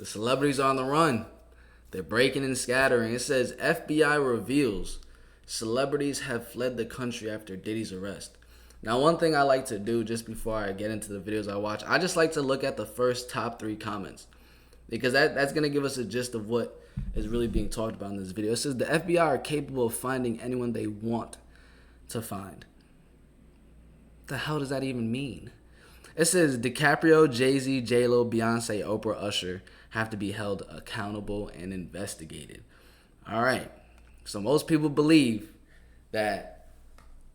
The celebrities are on the run. They're breaking and scattering. It says FBI reveals celebrities have fled the country after Diddy's arrest. Now, one thing I like to do just before I get into the videos I watch, I just like to look at the first top 3 comments, because that's going to give us a gist of what is really being talked about in this video. It says the FBI are capable of finding anyone they want to find. What the hell does that even mean? It says DiCaprio, Jay-Z, J-Lo, Beyonce, Oprah, Usher have to be held accountable and investigated. All right. So most people believe that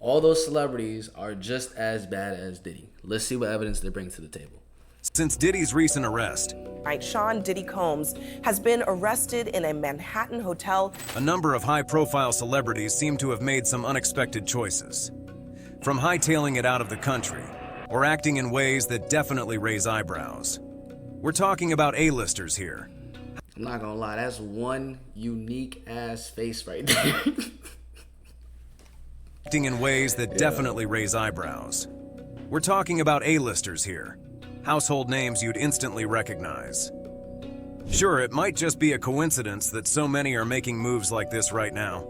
all those celebrities are just as bad as Diddy. Let's see what evidence they bring to the table. Since Diddy's recent arrest, Right, Sean Diddy Combs has been arrested in a Manhattan hotel. a number of high-profile celebrities seem to have made some unexpected choices. From hightailing it out of the country, or acting in ways that definitely raise eyebrows. We're talking about A-listers here. I'm not gonna lie, that's one unique ass face right there. Acting in ways that definitely raise eyebrows. We're talking about A-listers here. Household names you'd instantly recognize. Sure, it might just be a coincidence that so many are making moves like this right now.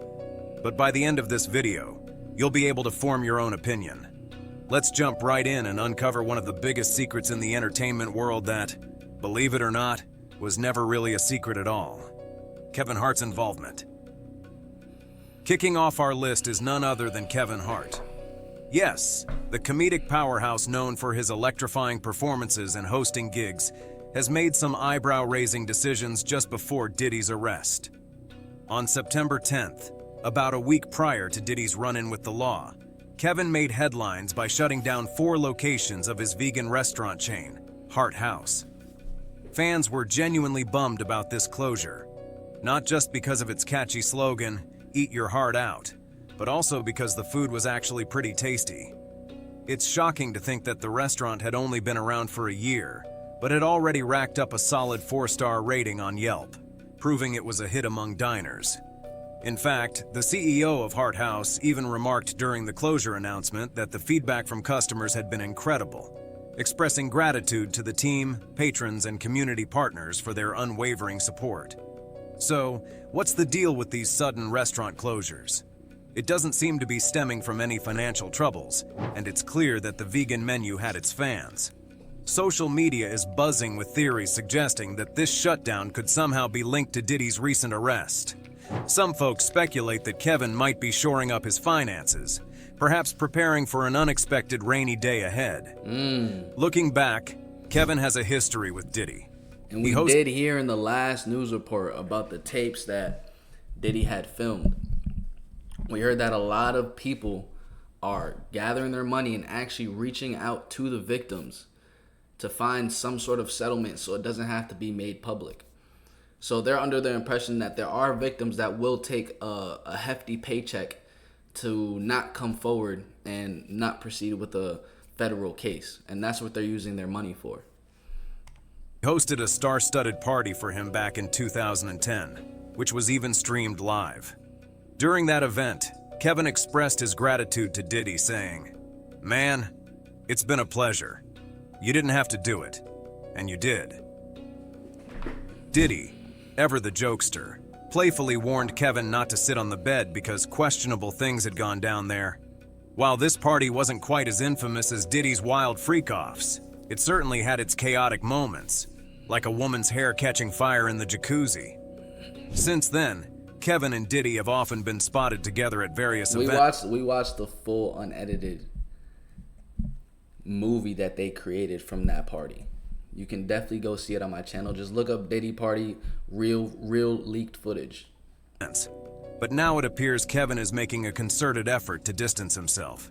But by the end of this video, you'll be able to form your own opinion. Let's jump right in and uncover one of the biggest secrets in the entertainment world that, believe it or not, was never really a secret at all. Kevin Hart's involvement. Kicking off our list is none other than Kevin Hart. Yes, the comedic powerhouse known for his electrifying performances and hosting gigs has made some eyebrow-raising decisions just before Diddy's arrest. On September 10th, about a week prior to Diddy's run-in with the law, Kevin made headlines by shutting down 4 locations of his vegan restaurant chain, Hart House. Fans were genuinely bummed about this closure, not just because of its catchy slogan, "Eat your heart out," but also because the food was actually pretty tasty. It's shocking to think that the restaurant had only been around for a year, but had already racked up a solid 4-star rating on Yelp, proving it was a hit among diners. In fact, the CEO of Hart House even remarked during the closure announcement that the feedback from customers had been incredible, expressing gratitude to the team, patrons, and community partners for their unwavering support. So, what's the deal with these sudden restaurant closures? It doesn't seem to be stemming from any financial troubles, and it's clear that the vegan menu had its fans. Social media is buzzing with theories suggesting that this shutdown could somehow be linked to Diddy's recent arrest. Some folks speculate that Kevin might be shoring up his finances, perhaps preparing for an unexpected rainy day ahead. Looking back, Kevin has a history with Diddy. And we did hear in the last news report about the tapes that Diddy had filmed. We heard that a lot of people are gathering their money and actually reaching out to the victims to find some sort of settlement so it doesn't have to be made public. So they're under the impression that there are victims that will take a hefty paycheck to not come forward and not proceed with a federal case. And that's what they're using their money for. Hosted a star-studded party for him back in 2010, which was even streamed live. During that event, Kevin expressed his gratitude to Diddy, saying, "Man, it's been a pleasure. You didn't have to do it, and you did." Diddy, ever the jokester, playfully warned Kevin not to sit on the bed because questionable things had gone down there. While this party wasn't quite as infamous as Diddy's wild freak-offs, it certainly had its chaotic moments, like a woman's hair catching fire in the jacuzzi. Since then, Kevin and Diddy have often been spotted together at various events. We watched the full unedited movie that they created from that party. You can definitely go see it on my channel. Just look up Diddy party, real leaked footage. But now it appears Kevin is making a concerted effort to distance himself.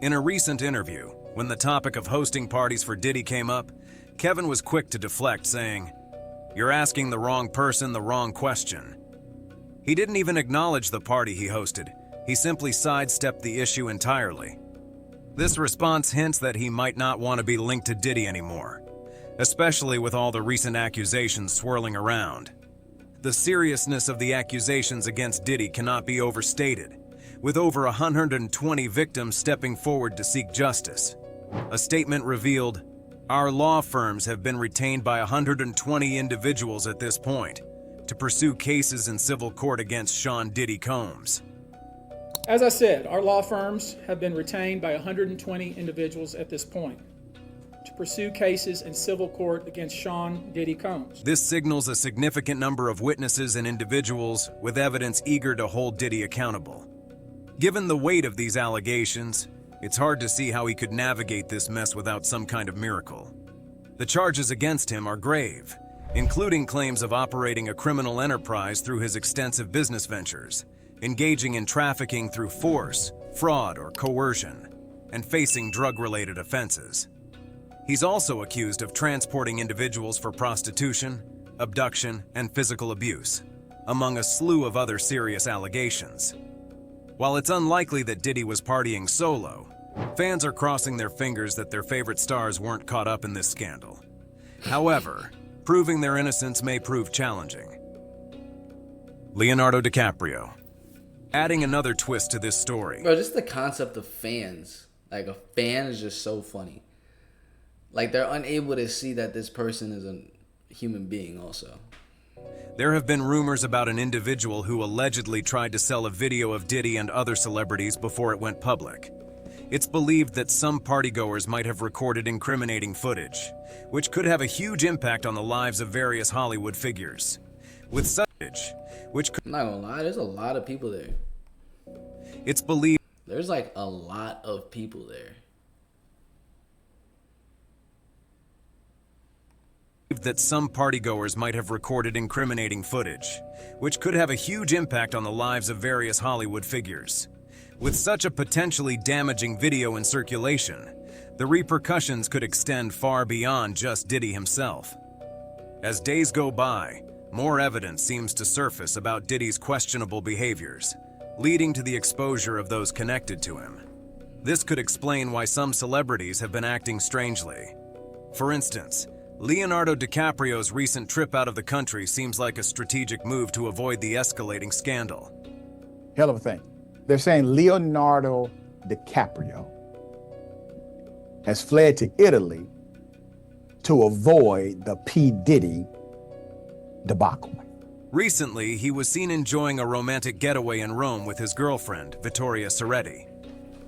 In a recent interview, when the topic of hosting parties for Diddy came up, Kevin was quick to deflect, saying, "You're asking the wrong person the wrong question." He didn't even acknowledge the party he hosted. He simply sidestepped the issue entirely. This response hints that he might not want to be linked to Diddy anymore, especially with all the recent accusations swirling around. The seriousness of the accusations against Diddy cannot be overstated, with over 120 victims stepping forward to seek justice. A statement revealed, Our law firms have been retained by 120 individuals at this point to pursue cases in civil court against Sean Diddy Combs. As I said, our law firms have been retained by 120 individuals at this point to pursue cases in civil court against Sean Diddy Combs. This signals a significant number of witnesses and individuals with evidence eager to hold Diddy accountable. Given the weight of these allegations, it's hard to see how he could navigate this mess without some kind of miracle. The charges against him are grave, including claims of operating a criminal enterprise through his extensive business ventures, engaging in trafficking through force, fraud, or coercion, and facing drug-related offenses. He's also accused of transporting individuals for prostitution, abduction, and physical abuse, among a slew of other serious allegations. While it's unlikely that Diddy was partying solo, fans are crossing their fingers that their favorite stars weren't caught up in this scandal. However, proving their innocence may prove challenging. Leonardo DiCaprio. Adding another twist to this story. Bro, just the concept of fans. Like, a fan is just so funny. Like, they're unable to see that this person is a human being also. There have been rumors about an individual who allegedly tried to sell a video of Diddy and other celebrities before it went public. It's believed that some partygoers might have recorded incriminating footage, which could have a huge impact on the lives of various Hollywood figures. With such footage, which could... I'm not gonna lie, there's a lot of people there. It's believed... There's like a lot of people there. that some partygoers might have recorded incriminating footage, which could have a huge impact on the lives of various Hollywood figures. With such a potentially damaging video in circulation, the repercussions could extend far beyond just Diddy himself. As days go by, more evidence seems to surface about Diddy's questionable behaviors, leading to the exposure of those connected to him. This could explain why some celebrities have been acting strangely. For instance, Leonardo DiCaprio's recent trip out of the country seems like a strategic move to avoid the escalating scandal. Hell of a thing. They're saying Leonardo DiCaprio has fled to Italy to avoid the P. Diddy debacle. Recently, he was seen enjoying a romantic getaway in Rome with his girlfriend, Vittoria Ceretti.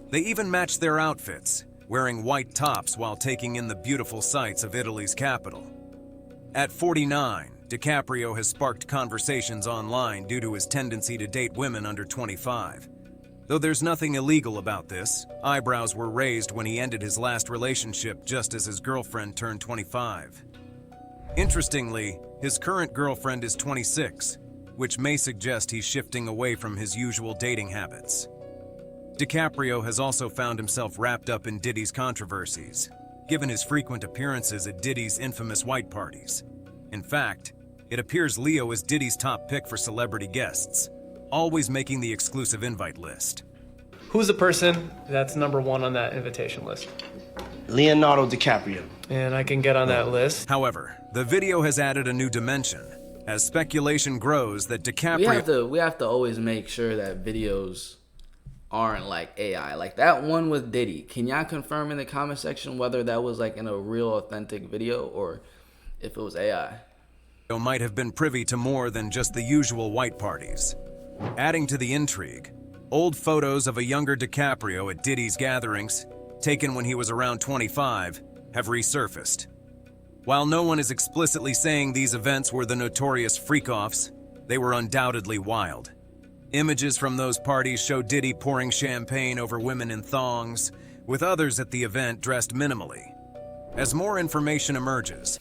They even matched their outfits, wearing white tops while taking in the beautiful sights of Italy's capital. At 49, DiCaprio has sparked conversations online due to his tendency to date women under 25. Though there's nothing illegal about this, eyebrows were raised when he ended his last relationship just as his girlfriend turned 25. Interestingly, his current girlfriend is 26, which may suggest he's shifting away from his usual dating habits. DiCaprio has also found himself wrapped up in Diddy's controversies, given his frequent appearances at Diddy's infamous white parties. In fact, it appears Leo is Diddy's top pick for celebrity guests, always making the exclusive invite list. Who's the person that's number one on that invitation list? Leonardo DiCaprio. And I can get on that list. However, the video has added a new dimension, as speculation grows that DiCaprio... We have to always make sure that videos aren't like AI. Like that one with Diddy. Can y'all confirm in the comment section whether that was like in a real authentic video or if it was AI? Might have been privy to more than just the usual white parties. Adding to the intrigue, old photos of a younger DiCaprio at Diddy's gatherings, taken when he was around 25, have resurfaced. While no one is explicitly saying these events were the notorious freak-offs, they were undoubtedly wild. Images from those parties show Diddy pouring champagne over women in thongs, with others at the event dressed minimally. As more information emerges,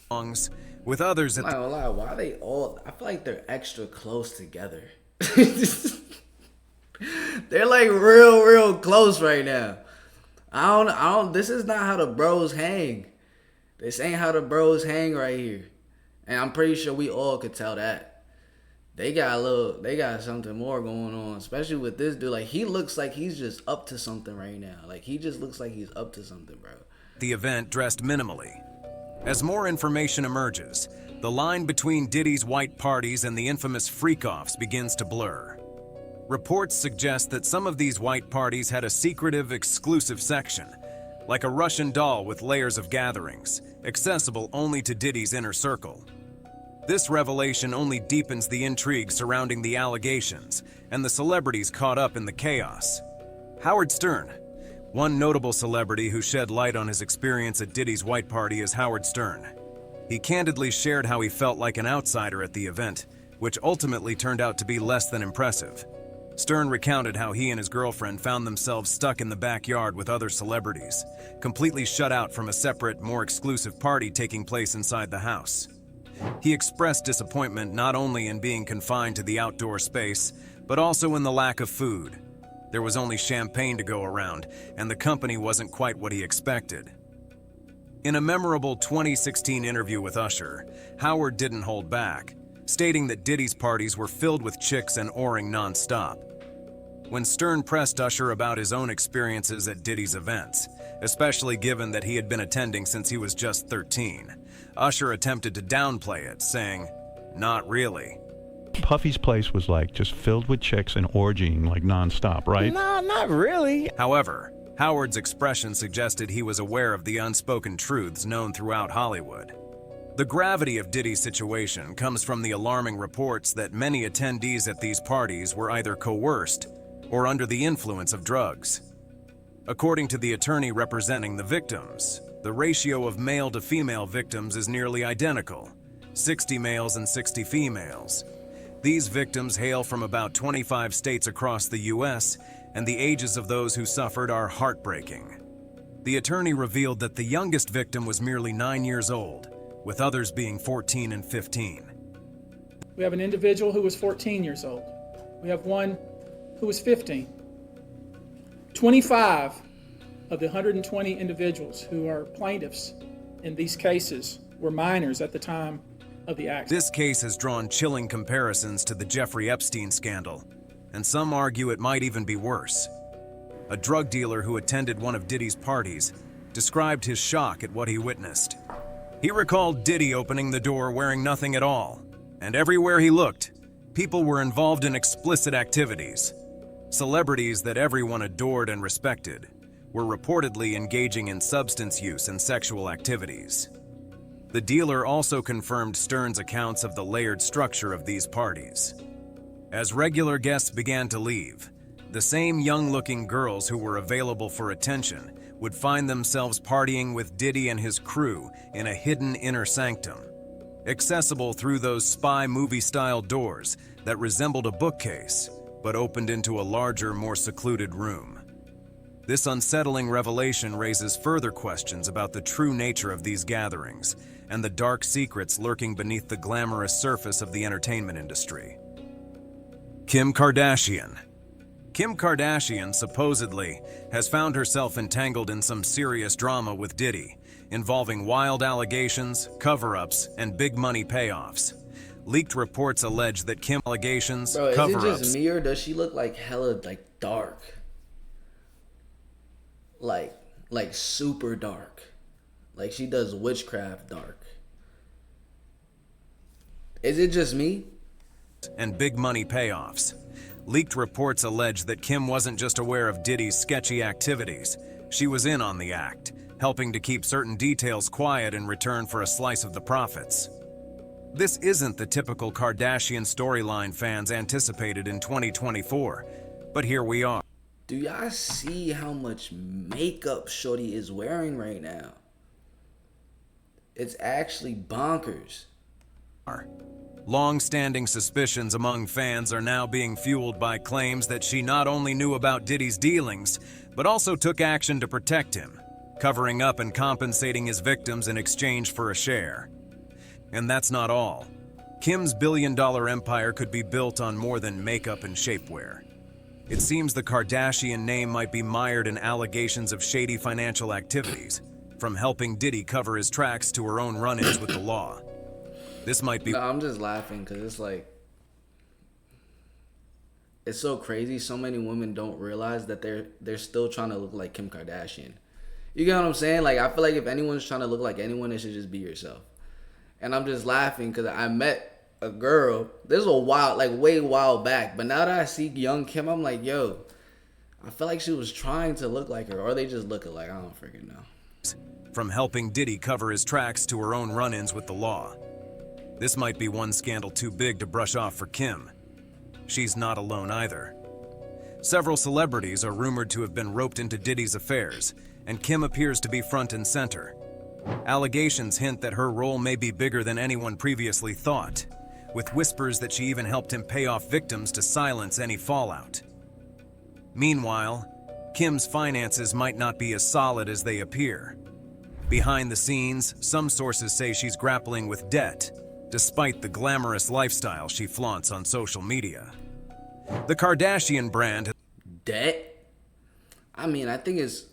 with others at the... Why are they all... I feel like they're extra close together. They're like real close right now. I don't, this is not how the bros hang. This ain't how the bros hang right here. And I'm pretty sure we all could tell that. They got something more going on, especially with this dude. Like, he looks like he's just up to something right now. Like, he just looks like he's up to something, bro. The event dressed minimally. As more information emerges, the line between Diddy's white parties and the infamous freak-offs begins to blur. Reports suggest that some of these white parties had a secretive, exclusive section, like a Russian doll with layers of gatherings, accessible only to Diddy's inner circle. This revelation only deepens the intrigue surrounding the allegations and the celebrities caught up in the chaos. Howard Stern. One notable celebrity who shed light on his experience at Diddy's white party is Howard Stern. He candidly shared how he felt like an outsider at the event, which ultimately turned out to be less than impressive. Stern recounted how he and his girlfriend found themselves stuck in the backyard with other celebrities, completely shut out from a separate, more exclusive party taking place inside the house. He expressed disappointment not only in being confined to the outdoor space, but also in the lack of food. There was only champagne to go around, and the company wasn't quite what he expected. In a memorable 2016 interview with Usher, Howard didn't hold back, stating that Diddy's parties were filled with chicks and oring nonstop. When Stern pressed Usher about his own experiences at Diddy's events, especially given that he had been attending since he was just 13, Usher attempted to downplay it, saying, "Not really." Puffy's place was like just filled with chicks and orgying like nonstop, right? Nah, not really. However, Howard's expression suggested he was aware of the unspoken truths known throughout Hollywood. The gravity of Diddy's situation comes from the alarming reports that many attendees at these parties were either coerced or under the influence of drugs. According to the attorney representing the victims, the ratio of male to female victims is nearly identical, 60 males and 60 females. These victims hail from about 25 states across the U.S., and the ages of those who suffered are heartbreaking. The attorney revealed that the youngest victim was merely 9 years old, with others being 14 and 15. We have an individual who was 14 years old. We have one who was 15. 25 of the 120 individuals who are plaintiffs in these cases were minors at the time of the accident. This case has drawn chilling comparisons to the Jeffrey Epstein scandal, and some argue it might even be worse. A drug dealer who attended one of Diddy's parties described his shock at what he witnessed. He recalled Diddy opening the door wearing nothing at all, and everywhere he looked, people were involved in explicit activities. Celebrities that everyone adored and respected were reportedly engaging in substance use and sexual activities. The dealer also confirmed Stern's accounts of the layered structure of these parties. As regular guests began to leave, the same young-looking girls who were available for attention would find themselves partying with Diddy and his crew in a hidden inner sanctum, accessible through those spy movie-style doors that resembled a bookcase, but opened into a larger, more secluded room. This unsettling revelation raises further questions about the true nature of these gatherings and the dark secrets lurking beneath the glamorous surface of the entertainment industry. Kim Kardashian. Kim Kardashian supposedly has found herself entangled in some serious drama with Diddy, involving wild allegations, cover-ups, and big money payoffs. Leaked reports allege that Kim allegations, Bro, is cover-ups... it just me or does she look like hella dark? Like super dark. Like she does witchcraft dark. Is it just me? And big money payoffs. Leaked reports allege that Kim wasn't just aware of Diddy's sketchy activities. She was in on the act, helping to keep certain details quiet in return for a slice of the profits. This isn't the typical Kardashian storyline fans anticipated in 2024, but here we are. Do y'all see how much makeup shorty is wearing right now? It's actually bonkers. Long-standing suspicions among fans are now being fueled by claims that she not only knew about Diddy's dealings, but also took action to protect him, covering up and compensating his victims in exchange for a share. And that's not all. Kim's billion-dollar empire could be built on more than makeup and shapewear. It seems the Kardashian name might be mired in allegations of shady financial activities, from helping Diddy cover his tracks to her own run-ins with the law. This might be... No, I'm just laughing because it's like... It's so crazy. So many women don't realize that they're still trying to look like Kim Kardashian. You get what I'm saying? Like, I feel like if anyone's trying to look like anyone, it should just be yourself. And I'm just laughing because I met a girl. This was a while, like way while back. But now that I see young Kim, I'm like, yo, I feel like she was trying to look like her, or they just look alike. I don't freaking know. From helping Diddy cover his tracks to her own run-ins with the law. This might be one scandal too big to brush off for Kim. She's not alone either. Several celebrities are rumored to have been roped into Diddy's affairs, and Kim appears to be front and center. Allegations hint that her role may be bigger than anyone previously thought, with whispers that she even helped him pay off victims to silence any fallout. Meanwhile, Kim's finances might not be as solid as they appear. Behind the scenes, some sources say she's grappling with debt, despite the glamorous lifestyle she flaunts on social media. The Kardashian brand... Debt? I mean, I think it's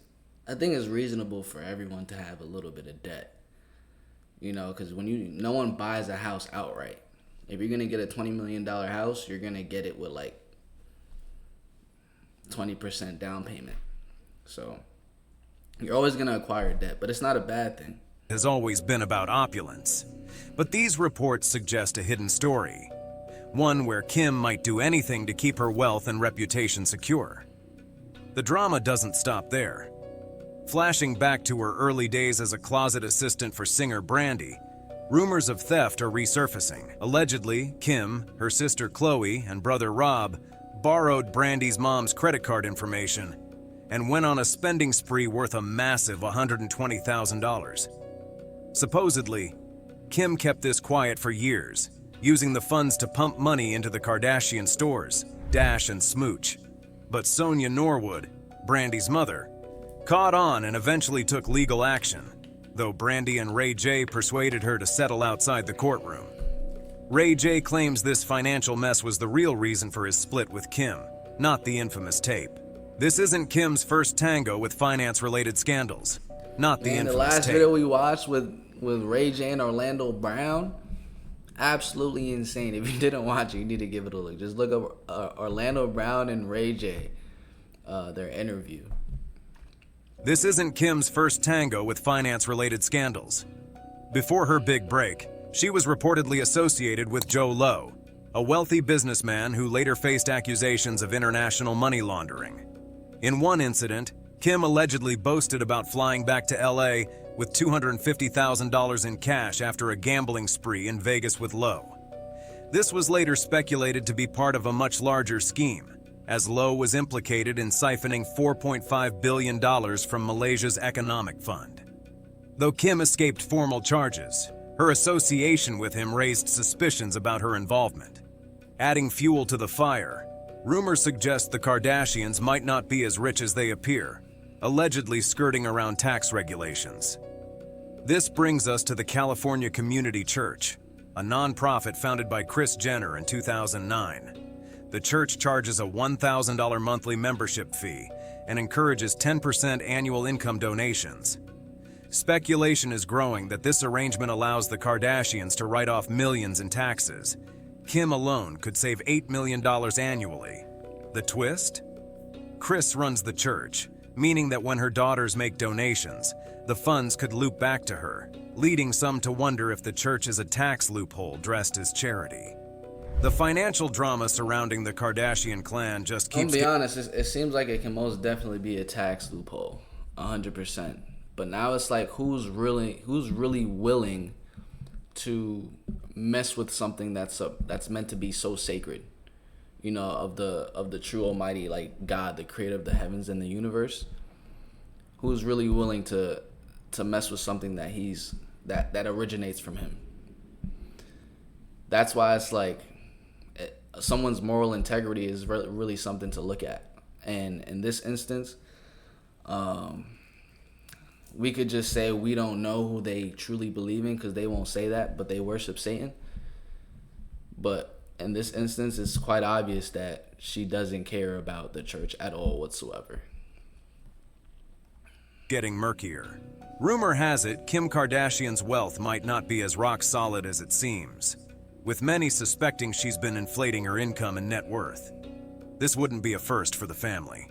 reasonable for everyone to have a little bit of debt. You know, because no one buys a house outright. If you're going to get a $20 million house, you're going to get it with like 20% down payment. So you're always going to acquire debt, but it's not a bad thing. Has always been about opulence. But these reports suggest a hidden story. One where Kim might do anything to keep her wealth and reputation secure. The drama doesn't stop there. Flashing back to her early days as a closet assistant for singer Brandy, rumors of theft are resurfacing. Allegedly, Kim, her sister Chloe, and brother Rob borrowed Brandy's mom's credit card information and went on a spending spree worth a massive $120,000. Supposedly, Kim kept this quiet for years, using the funds to pump money into the Kardashian stores, Dash and Smooch. But Sonia Norwood, Brandy's mother, caught on and eventually took legal action, though Brandy and Ray J persuaded her to settle outside the courtroom. Ray J claims this financial mess was the real reason for his split with Kim, not the infamous tape. This isn't Kim's first tango with finance-related scandals, not the infamous tape. The last video we watched with Ray J and Orlando Brown, absolutely insane. If you didn't watch it, you need to give it a look. Just look up Orlando Brown and Ray J, their interview. This isn't Kim's first tango with finance-related scandals. Before her big break, she was reportedly associated with Joe Lowe, a wealthy businessman who later faced accusations of international money laundering. In one incident, Kim allegedly boasted about flying back to LA with $250,000 in cash after a gambling spree in Vegas with Lowe. This was later speculated to be part of a much larger scheme, as Lowe was implicated in siphoning $4.5 billion from Malaysia's economic fund. Though Kim escaped formal charges, her association with him raised suspicions about her involvement. Adding fuel to the fire, rumors suggest the Kardashians might not be as rich as they appear, allegedly skirting around tax regulations. This brings us to the California Community Church, a nonprofit founded by Kris Jenner in 2009. The church charges a $1,000 monthly membership fee and encourages 10% annual income donations. Speculation is growing that this arrangement allows the Kardashians to write off millions in taxes. Kim alone could save $8 million annually. The twist? Kris runs the church, meaning that when her daughters make donations, the funds could loop back to her, leading some to wonder if the church is a tax loophole dressed as charity. The financial drama surrounding the Kardashian clan just keeps... To be honest, it seems like it can most definitely be a tax loophole, 100%. But now it's like, who's really willing to mess with something that's meant to be so sacred, you know, of the true Almighty, like God, the creator of the heavens and the universe. Who's really willing to mess with something that originates from him? That's why it's like someone's moral integrity is really something to look at. And in this instance, we could just say we don't know who they truly believe in because they won't say that, but they worship Satan. But in this instance, it's quite obvious that she doesn't care about the church at all whatsoever. Getting murkier. Rumor has it Kim Kardashian's wealth might not be as rock solid as it seems, with many suspecting she's been inflating her income and net worth. This wouldn't be a first for the family.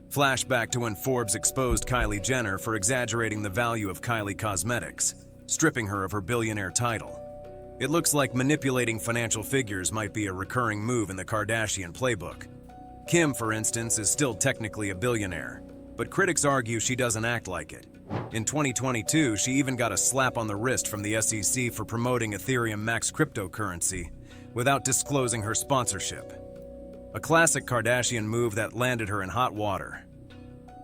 Flashback to when Forbes exposed Kylie Jenner for exaggerating the value of Kylie Cosmetics, stripping her of her billionaire title. It looks like manipulating financial figures might be a recurring move in the Kardashian playbook. Kim, for instance, is still technically a billionaire, but critics argue she doesn't act like it. In 2022, she even got a slap on the wrist from the SEC for promoting Ethereum Max cryptocurrency without disclosing her sponsorship. A classic Kardashian move that landed her in hot water.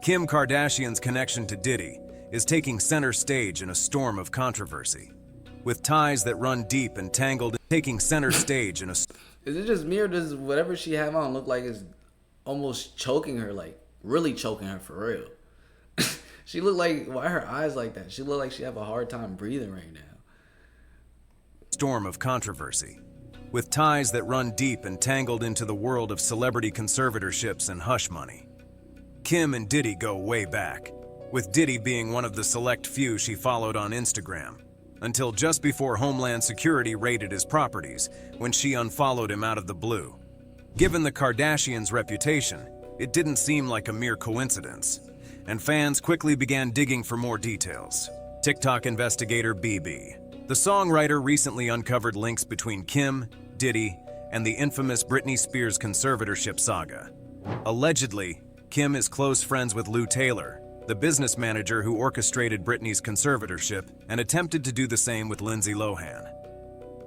Kim Kardashian's connection to Diddy is taking center stage in a storm of controversy, with ties that run deep and tangled, taking center stage in a... Is it just me, or does whatever she have on look like it's almost choking her, like really choking her for real? She looked like, why are her eyes like that? She looked like she have a hard time breathing right now. Storm of controversy, with ties that run deep and tangled into the world of celebrity conservatorships and hush money. Kim and Diddy go way back, with Diddy being one of the select few she followed on Instagram, until just before Homeland Security raided his properties when she unfollowed him out of the blue. Given the Kardashians' reputation, it didn't seem like a mere coincidence, and fans quickly began digging for more details. TikTok investigator BB. The songwriter recently uncovered links between Kim, Diddy, and the infamous Britney Spears conservatorship saga. Allegedly, Kim is close friends with Lou Taylor, the business manager who orchestrated Britney's conservatorship and attempted to do the same with Lindsay Lohan.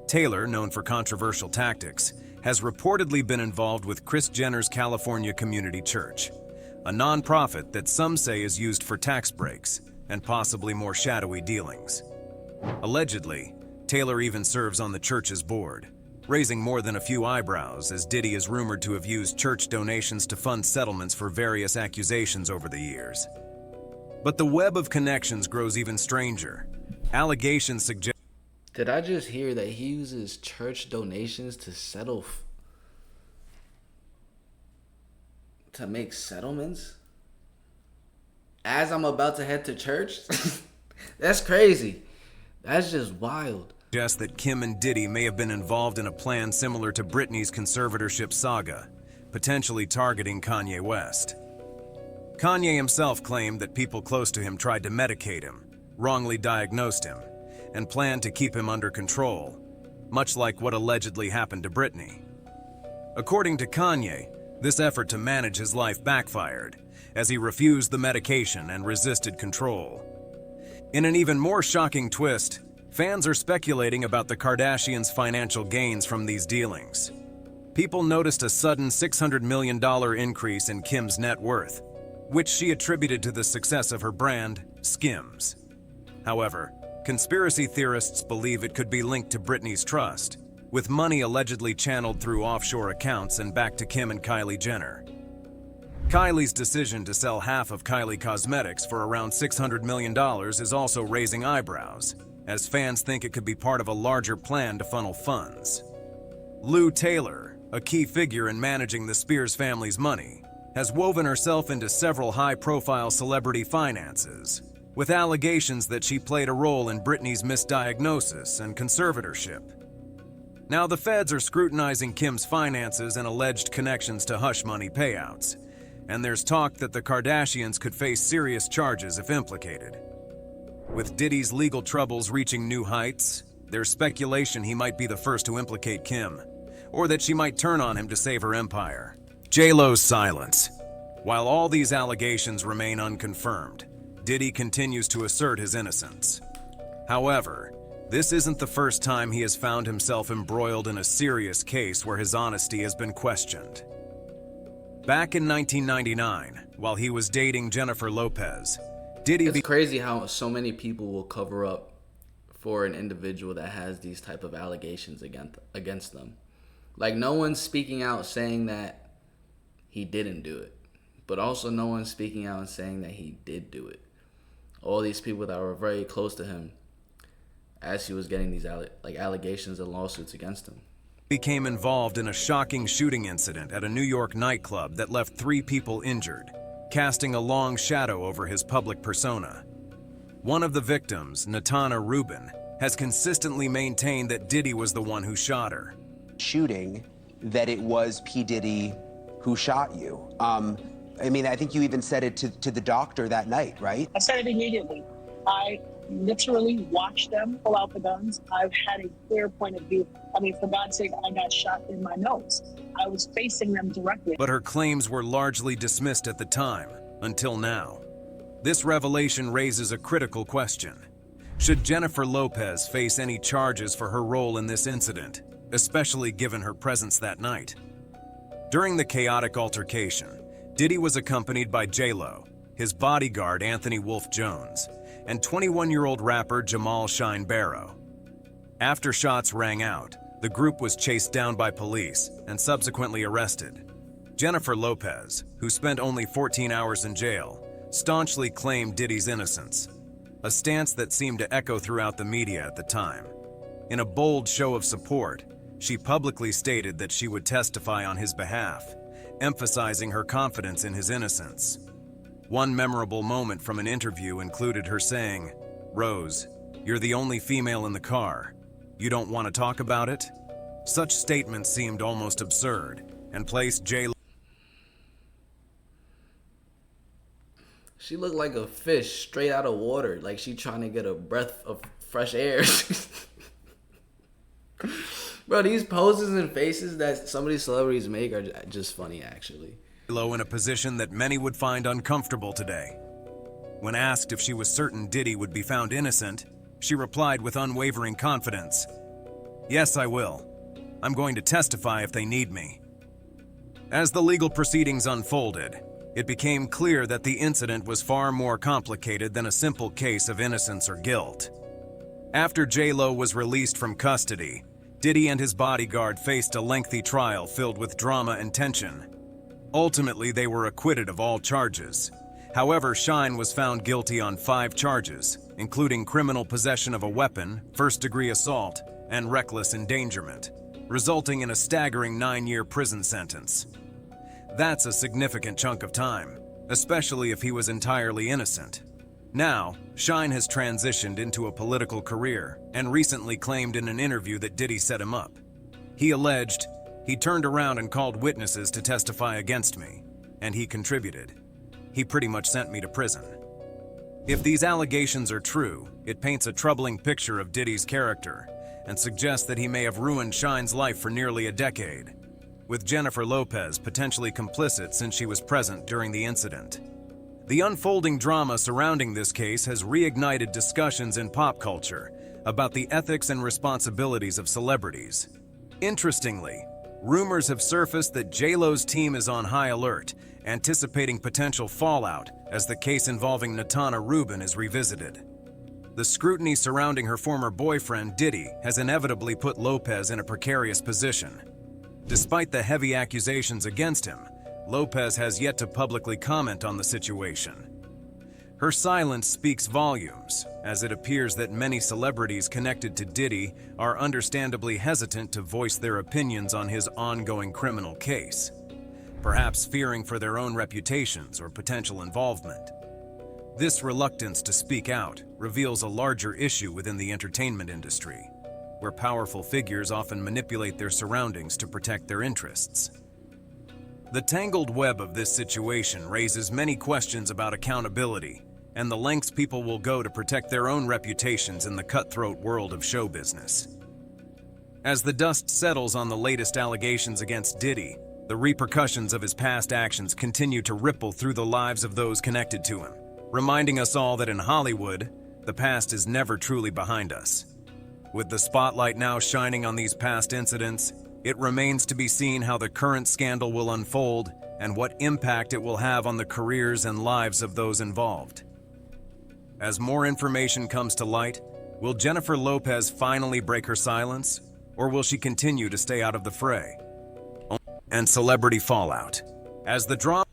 Taylor, known for controversial tactics, has reportedly been involved with Kris Jenner's California Community Church, a nonprofit that some say is used for tax breaks and possibly more shadowy dealings. Allegedly, Taylor even serves on the church's board, raising more than a few eyebrows as Diddy is rumored to have used church donations to fund settlements for various accusations over the years. But the web of connections grows even stranger. Allegations suggest... Did I just hear that he uses church donations to settle to make settlements as I'm about to head to church? That's crazy. That's just wild. Suggests that Kim and Diddy may have been involved in a plan similar to Britney's conservatorship saga, potentially targeting Kanye West. Kanye himself claimed that people close to him tried to medicate him, wrongly diagnosed him, and planned to keep him under control, much like what allegedly happened to Britney. According to Kanye, this effort to manage his life backfired, as he refused the medication and resisted control. In an even more shocking twist, fans are speculating about the Kardashians' financial gains from these dealings. People noticed a sudden $600 million increase in Kim's net worth, which she attributed to the success of her brand, Skims. However, conspiracy theorists believe it could be linked to Britney's trust, with money allegedly channeled through offshore accounts and back to Kim and Kylie Jenner. Kylie's decision to sell half of Kylie Cosmetics for around $600 million is also raising eyebrows, as fans think it could be part of a larger plan to funnel funds. Lou Taylor, a key figure in managing the Spears family's money, has woven herself into several high-profile celebrity finances, with allegations that she played a role in Britney's misdiagnosis and conservatorship. Now the feds are scrutinizing Kim's finances and alleged connections to hush money payouts, and there's talk that the Kardashians could face serious charges if implicated. With Diddy's legal troubles reaching new heights, there's speculation he might be the first to implicate Kim, or that she might turn on him to save her empire. J-Lo's silence. While all these allegations remain unconfirmed, Diddy continues to assert his innocence. However, this isn't the first time he has found himself embroiled in a serious case where his honesty has been questioned. Back in 1999, while he was dating Jennifer Lopez, Diddy... It's crazy how so many people will cover up for an individual that has these type of allegations against them. Like, no one's speaking out saying that he didn't do it, but also no one's speaking out and saying that he did do it. All these people that were very close to him as he was getting these allegations and lawsuits against him. Became involved in a shocking shooting incident at a New York nightclub that left 3 people injured, casting a long shadow over his public persona. One of the victims, Natana Rubin, has consistently maintained that Diddy was the one who shot her. Shooting, that it was P. Diddy who shot you. I mean, I think you even said it to the doctor that night, right? I said it immediately. I literally watched them pull out the guns. I've had a clear point of view. I mean, for God's sake, I got shot in my nose. I was facing them directly. But her claims were largely dismissed at the time, until now. This revelation raises a critical question. Should Jennifer Lopez face any charges for her role in this incident, especially given her presence that night? During the chaotic altercation, Diddy was accompanied by J-Lo, his bodyguard Anthony Wolf Jones, and 21-year-old rapper Jamal Shine Barrow. After shots rang out, the group was chased down by police and subsequently arrested. Jennifer Lopez, who spent only 14 hours in jail, staunchly claimed Diddy's innocence, a stance that seemed to echo throughout the media at the time. In a bold show of support, she publicly stated that she would testify on his behalf, emphasizing her confidence in his innocence. One memorable moment from an interview included her saying, "Rose, you're the only female in the car. You don't want to talk about it?" Such statements seemed almost absurd and placed J-Lo. She looked like a fish straight out of water, like she trying to get a breath of fresh air. Bro, these poses and faces that some of these celebrities make are just funny, actually. J-Lo in a position that many would find uncomfortable today. When asked if she was certain Diddy would be found innocent, she replied with unwavering confidence, "Yes, I will. I'm going to testify if they need me." As the legal proceedings unfolded, it became clear that the incident was far more complicated than a simple case of innocence or guilt. After J-Lo was released from custody, Diddy and his bodyguard faced a lengthy trial filled with drama and tension. Ultimately, they were acquitted of all charges. However, Shine was found guilty on 5 charges, including criminal possession of a weapon, first-degree assault, and reckless endangerment, resulting in a staggering 9-year prison sentence. That's a significant chunk of time, especially if he was entirely innocent. Now, Shine has transitioned into a political career and recently claimed in an interview that Diddy set him up. He alleged, "He turned around and called witnesses to testify against me, and he contributed. He pretty much sent me to prison." If these allegations are true, it paints a troubling picture of Diddy's character and suggests that he may have ruined Shine's life for nearly a decade, with Jennifer Lopez potentially complicit since she was present during the incident. The unfolding drama surrounding this case has reignited discussions in pop culture about the ethics and responsibilities of celebrities. Interestingly, rumors have surfaced that J-Lo's team is on high alert, anticipating potential fallout as the case involving Natana Rubin is revisited. The scrutiny surrounding her former boyfriend, Diddy, has inevitably put Lopez in a precarious position. Despite the heavy accusations against him, Lopez has yet to publicly comment on the situation. Her silence speaks volumes, as it appears that many celebrities connected to Diddy are understandably hesitant to voice their opinions on his ongoing criminal case, perhaps fearing for their own reputations or potential involvement. This reluctance to speak out reveals a larger issue within the entertainment industry, where powerful figures often manipulate their surroundings to protect their interests. The tangled web of this situation raises many questions about accountability and the lengths people will go to protect their own reputations in the cutthroat world of show business. As the dust settles on the latest allegations against Diddy, the repercussions of his past actions continue to ripple through the lives of those connected to him, reminding us all that in Hollywood, the past is never truly behind us. With the spotlight now shining on these past incidents, it remains to be seen how the current scandal will unfold and what impact it will have on the careers and lives of those involved. As more information comes to light, will Jennifer Lopez finally break her silence, or will she continue to stay out of the fray? And celebrity fallout. As the drama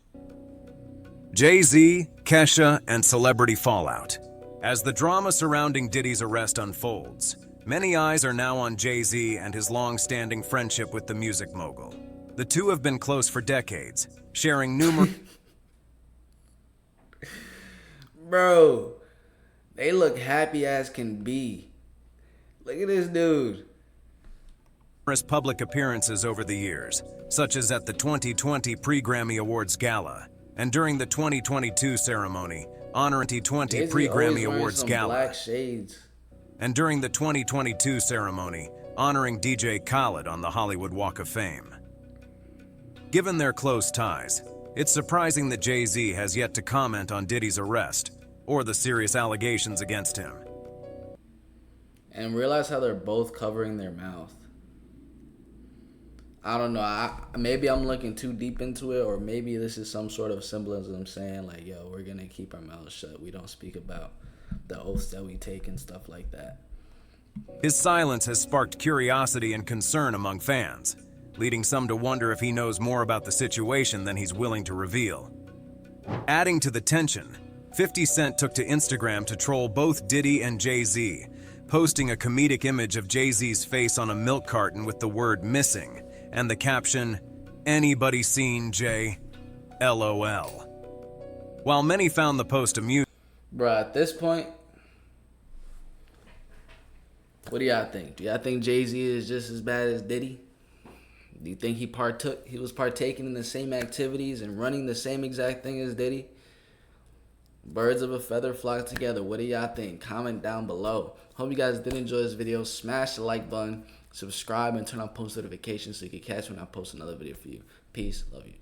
Jay-Z, Kesha, and celebrity fallout. As the drama surrounding Diddy's arrest unfolds, many eyes are now on Jay-Z and his long-standing friendship with the music mogul. The two have been close for decades, sharing numerous... Bro, they look happy as can be. Look at this dude. Public appearances over the years, such as at the 2020 Pre-Grammy Awards Gala, and during the 2022 ceremony, honoring 2020 Jay-Z pre-Grammy always wearing Awards some gala. black shades. And during the 2022 ceremony, honoring DJ Khaled on the Hollywood Walk of Fame. Given their close ties, it's surprising that Jay-Z has yet to comment on Diddy's arrest or the serious allegations against him. And realize how they're both covering their mouth. I don't know. Maybe I'm looking too deep into it, or maybe this is some sort of symbolism saying like, yo, we're going to keep our mouths shut. We don't speak about the oaths that we take and stuff like that. His silence has sparked curiosity and concern among fans, leading some to wonder if he knows more about the situation than he's willing to reveal. Adding to the tension, 50 Cent took to Instagram to troll both Diddy and Jay-Z, posting a comedic image of Jay-Z's face on a milk carton with the word missing and the caption, "Anybody seen Jay? LOL." While many found the post amusing, Bruh, at this point, what do y'all think? Do y'all think Jay-Z is just as bad as Diddy? Do you think he was partaking in the same activities and running the same exact thing as Diddy? Birds of a feather flock together. What do y'all think? Comment down below. Hope you guys did enjoy this video. Smash the like button, subscribe, and turn on post notifications so you can catch when I post another video for you. Peace. Love you.